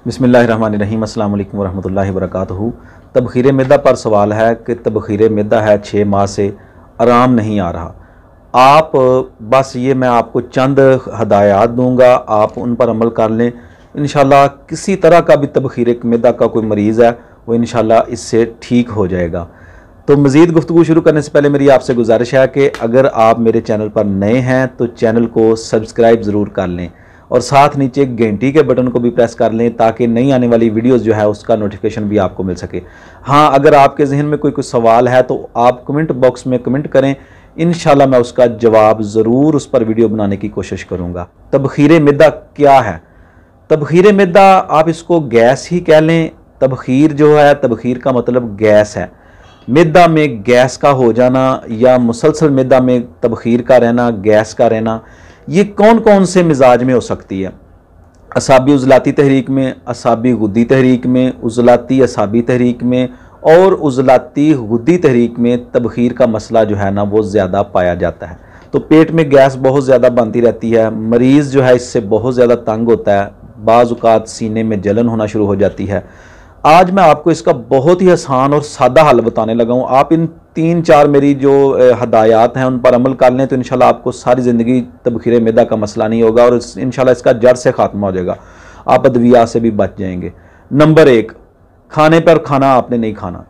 बिस्मिल्लाहिर्रहमानिर्रहीम। अस्सलाम वालेकुम वरहमतुल्लाहि वबरकातुहू। तबखीर मैदा पर सवाल है कि तबखीर मैदा है 6 माह से आराम नहीं आ रहा। आप बस ये मैं आपको चंद हदायत दूंगा, आप उन पर अमल कर लें। इंशाल्लाह किसी तरह का भी तबखीर मैदा का कोई मरीज़ है वो इंशाल्लाह इससे ठीक हो जाएगा। तो मज़ीद गुफ्तगू शुरू करने से पहले मेरी आपसे गुजारिश है कि अगर आप मेरे चैनल पर नए हैं तो चैनल को सब्सक्राइब ज़रूर कर लें और साथ नीचे घंटी के बटन को भी प्रेस कर लें ताकि नई आने वाली वीडियोस जो है उसका नोटिफिकेशन भी आपको मिल सके। हाँ, अगर आपके जहन में कोई सवाल है तो आप कमेंट बॉक्स में कमेंट करें, इंशाल्लाह मैं उसका जवाब ज़रूर उस पर वीडियो बनाने की कोशिश करूँगा। तबखीर मैदा क्या है? तबखीर मैदा आप इसको गैस ही कह लें। तबखीर जो है, तबखीर का मतलब गैस है। मैदा में गैस का हो जाना या मुसलसल मैदा में तबखीर का रहना, गैस का रहना, ये कौन कौन से मिजाज में हो सकती है? असाबी उज़लाती तहरीक में, असाबी गुद्दी तहरीक में, उज़लाती असाबी तहरीक में और उज़लाती गुद्दी तहरीक में तबखीर का मसला जो है ना वो ज़्यादा पाया जाता है। तो पेट में गैस बहुत ज़्यादा बनती रहती है, मरीज़ जो है इससे बहुत ज़्यादा तंग होता है, बाज़ औक़ात सीने में जलन होना शुरू हो जाती है। आज मैं आपको इसका बहुत ही आसान और सादा हल बताने लगा हूँ। आप इन 3-4 मेरी जो हदायत हैं उन पर अमल कर लें तो इंशाल्लाह आपको सारी ज़िंदगी तबखीर मैदा का मसला नहीं होगा और इंशाल्लाह इसका जड़ से ख़त्म हो जाएगा। आप अद्विया से भी बच जाएंगे। नंबर 1, खाने पर खाना आपने नहीं खाना।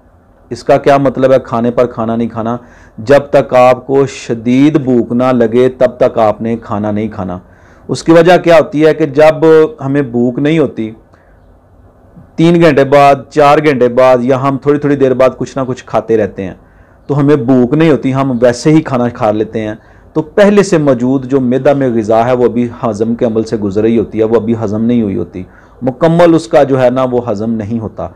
इसका क्या मतलब है खाने पर खाना नहीं खाना? जब तक आपको शदीद भूख ना लगे तब तक आपने खाना नहीं खाना। उसकी वजह क्या होती है कि जब हमें भूख नहीं होती, 3 घंटे बाद, 4 घंटे बाद या हम थोड़ी थोड़ी देर बाद कुछ ना कुछ खाते रहते हैं तो हमें भूख नहीं होती, हम वैसे ही खाना खा लेते हैं। तो पहले से मौजूद जो मैदा में ग़िज़ा है वो अभी हज़म के अमल से गुजर रही होती है, वो अभी हज़म नहीं हुई होती, मुकम्मल उसका जो है ना वो हज़म नहीं होता।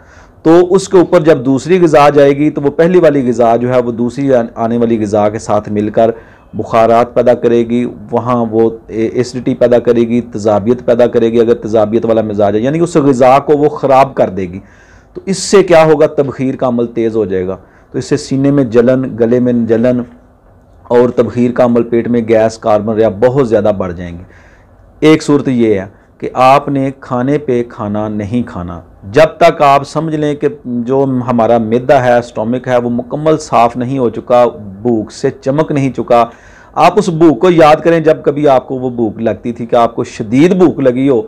तो उसके ऊपर जब दूसरी ग़िज़ा जाएगी तो वो पहली वाली ग़िज़ा जो है वो दूसरी आने वाली ग़िज़ा के साथ मिलकर बुखारात पैदा करेगी, वहाँ वो एसिडिटी पैदा करेगी, तज़ाबियत पैदा करेगी। अगर तज़ाबियत वाला मिजाज है यानी उस ग़िज़ा को वो ख़राब कर देगी। तो इससे क्या होगा? तबखीर का अमल तेज़ हो जाएगा। तो इससे सीने में जलन, गले में जलन और तबखीर का अमल, पेट में गैस, कार्बन रिया बहुत ज़्यादा बढ़ जाएंगे। एक सूरत ये है कि आपने खाने पे खाना नहीं खाना जब तक आप समझ लें कि जो हमारा मैदा है, स्टोमिक है, वो मुकम्मल साफ़ नहीं हो चुका, भूख से चमक नहीं चुका। आप उस भूख को याद करें जब कभी आपको वो भूख लगती थी कि आपको शदीद भूख लगी हो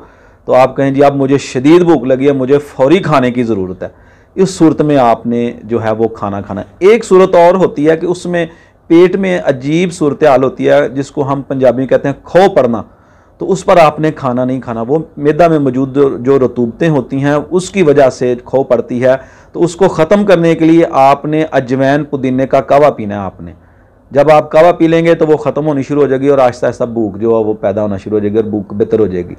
तो आप कहें जी अब मुझे शदीद भूख लगी है, मुझे फ़ौरी खाने की ज़रूरत है। इस सूरत में आपने जो है वो खाना खाना है। एक सूरत और होती है कि उसमें पेट में अजीब सूरत हाल होती है जिसको हम पंजाबी में कहते हैं खो पड़ना, तो उस पर आपने खाना नहीं खाना। वो मैदा में मौजूद जो रतूबतें होती हैं उसकी वजह से खो पड़ती है। तो उसको ख़त्म करने के लिए आपने अजवैन पुदीने का कावा पीना है। आपने जब आप कावा पी लेंगे तो वो ख़त्म होनी शुरू हो जाएगी और आहिस्ता आहिस्ता भूख जो है वो पैदा होना शुरू हो जाएगी और भूख बेहतर हो जाएगी।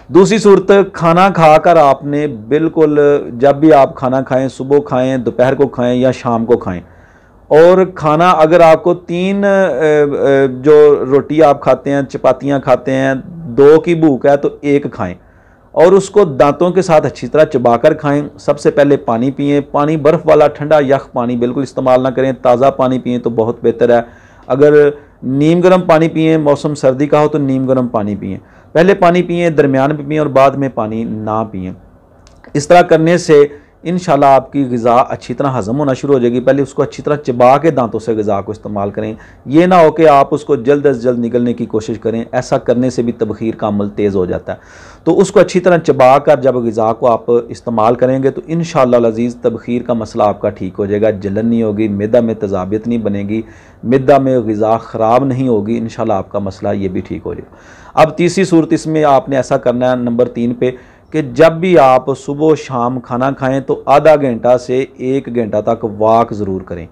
दूसरी सूरत, खाना खाकर आपने बिल्कुल, जब भी आप खाना खाएं, सुबह खाएं, दोपहर को खाएं या शाम को खाएं, और खाना अगर आपको 3 जो रोटी आप खाते हैं, चपातियां खाते हैं, 2 की भूख है तो 1 खाएं और उसको दांतों के साथ अच्छी तरह चबाकर खाएं। सबसे पहले पानी पिएं। पानी बर्फ़ वाला ठंडा यख पानी बिल्कुल इस्तेमाल ना करें, ताज़ा पानी पिएं तो बहुत बेहतर है। अगर नीम गर्म पानी पिएं, मौसम सर्दी का हो तो नीम गर्म पानी पिएं। पहले पानी पिएं, दरमियान में पिएं और बाद में पानी ना पिएं। इस तरह करने से इंशाल्लाह आपकी ग़िज़ा अच्छी तरह हज़म होना शुरू हो जाएगी। पहले उसको अच्छी तरह चबा के दांतों से ग़िज़ा को इस्तेमाल करें। ये ना हो कि आप उसको जल्द से जल्द निगलने की कोशिश करें, ऐसा करने से भी तबखीर का अमल तेज़ हो जाता है। तो उसको अच्छी तरह चबा कर जब ग़िज़ा को आप इस्तेमाल करेंगे तो इंशाल्लाह अज़ीज़ तबखीर का मसला आपका ठीक हो जाएगा। जलन नहीं होगी, मैदा में तज़ाबियत नहीं बनेगी, मैदा में ग़िज़ा ख़राब नहीं होगी, इंशाल्लाह आपका मसला ये भी ठीक हो जाएगा। अब तीसरी सूरत इसमें आपने ऐसा करना है नंबर 3 पे कि जब भी आप सुबह शाम खाना खाएं तो आधा घंटा से 1 घंटा तक वॉक ज़रूर करें।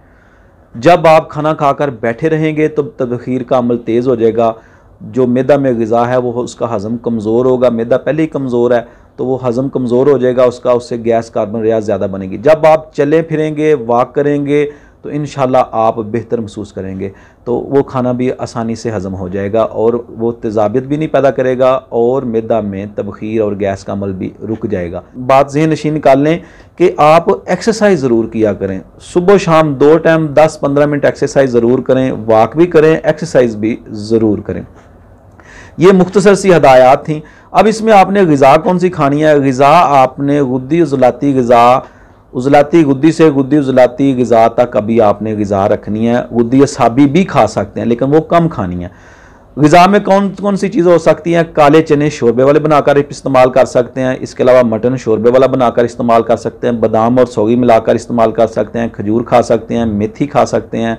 जब आप खाना खाकर बैठे रहेंगे तो तबखीर का अमल तेज़ हो जाएगा। जो मैदा में ग़िज़ा है वो उसका हज़म कमज़ोर होगा, मैदा पहले ही कमज़ोर है तो वो हज़म कमज़ोर हो जाएगा उसका, उससे गैस, कार्बन रिया ज़्यादा बनेगी। जब आप चलें फिरेंगे, वॉक करेंगे तो इंशाल्लाह आप बेहतर महसूस करेंगे। तो वो खाना भी आसानी से हज़म हो जाएगा और वो तेज़ाबियत भी नहीं पैदा करेगा और मैदा में तबखीर और गैस का अमल भी रुक जाएगा। बात ज़हन नशीन निकाल लें कि आप एक्सरसाइज ज़रूर किया करें। सुबह शाम 2 टाइम 10-15 मिनट एक्सरसाइज ज़रूर करें, वॉक भी करें, एक्सरसाइज भी ज़रूर करें। ये मुख्तसर सी हदायत थी। अब इसमें आपने ग़िज़ा कौन सी खानी है? ग़िज़ा आपने गुद्दी उज़लाती ग़िज़ा, उज़लाती गुद्दी से गुद्दी उज़लाती ग़िज़ा तक अभी आपने ग़िज़ा रखनी है। गुद्दी असाबी भी खा सकते हैं लेकिन वो कम खानी है। ग़िज़ा में कौन कौन सी चीज़ें हो सकती हैं? काले चने शोरबे वाले बनाकर इस्तेमाल कर सकते हैं। इसके अलावा मटन शोरबे वाला बनाकर इस्तेमाल कर सकते हैं। बादाम और सौगी मिलाकर इस्तेमाल कर सकते हैं। खजूर खा सकते हैं, मेथी खा सकते हैं,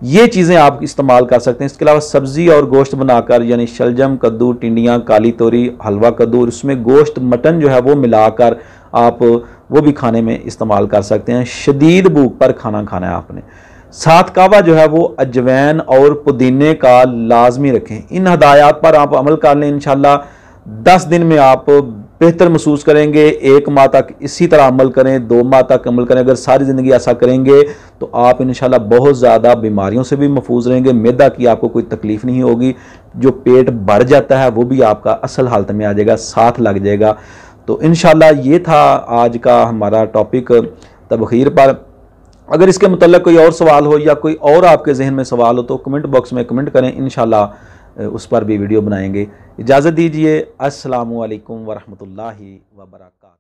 ये चीज़ें आप इस्तेमाल कर सकते हैं। इसके अलावा सब्ज़ी और गोश्त बनाकर, यानी शलजम, कद्दू, टिंडियाँ, काली तोरी, हलवा कद्दू, उसमें गोश्त मटन जो है वो मिलाकर आप वो भी खाने में इस्तेमाल कर सकते हैं। शदीद भूख पर खाना खाना है आपने। साथ कावा जो है वो अजवैन और पुदीने का लाजमी रखें। इन हदायत पर आप अमल कर लें, इंशाल्लाह 10 दिन में आप बेहतर महसूस करेंगे। 1 माह तक इसी तरह अमल करें, 2 माह तक अमल करें। अगर सारी ज़िंदगी ऐसा करेंगे तो आप इंशाल्लाह बहुत ज़्यादा बीमारियों से भी महफूज रहेंगे। मैदा की आपको कोई तकलीफ़ नहीं होगी। जो पेट भर जाता है वो भी आपका असल हालत में आ जाएगा, साथ लग जाएगा। तो इंशाल्लाह ये था आज का हमारा टॉपिक तबखीर पर। अगर इसके मुतल्लिक़ कोई और सवाल हो या कोई और आपके जहन में सवाल हो तो कमेंट बॉक्स में कमेंट करें, इंशाल्लाह उस पर भी वीडियो बनाएंगे। इजाज़त दीजिए। अस्सलामु अलैकुम वरहमतुल्लाहि वबरकातुहू।